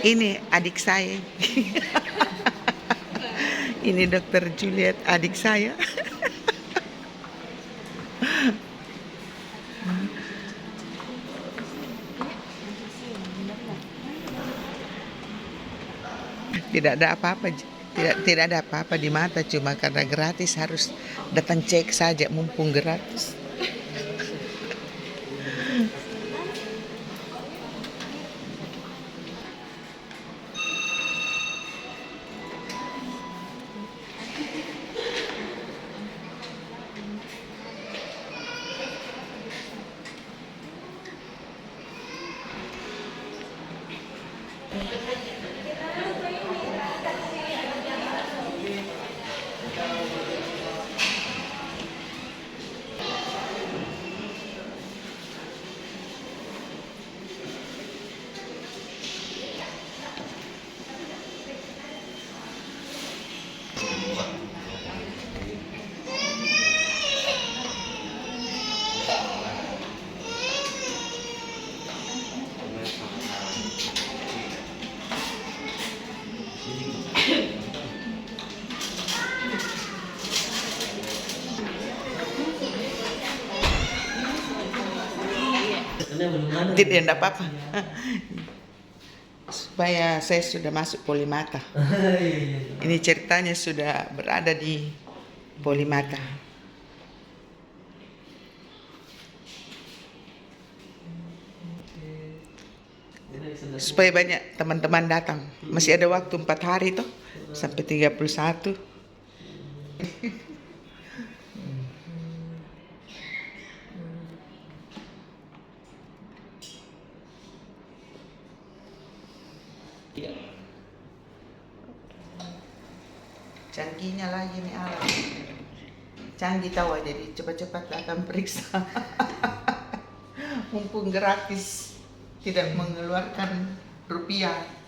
Ini adik saya. Ini dokter Juliet, adik saya. Tidak ada apa-apa, tidak ada apa-apa di mata, cuma karena gratis harus datang cek saja mumpung gratis. Tidak apa-apa. Supaya saya sudah masuk Polimata. Ini ceritanya sudah berada di Polimata. Supaya banyak teman-teman datang. Masih ada waktu 4 hari toh sampai 31. Canggihnya lagi nih alat. Canggih tahu, jadi cepat-cepat datang periksa. Mumpung gratis, tidak mengeluarkan rupiah.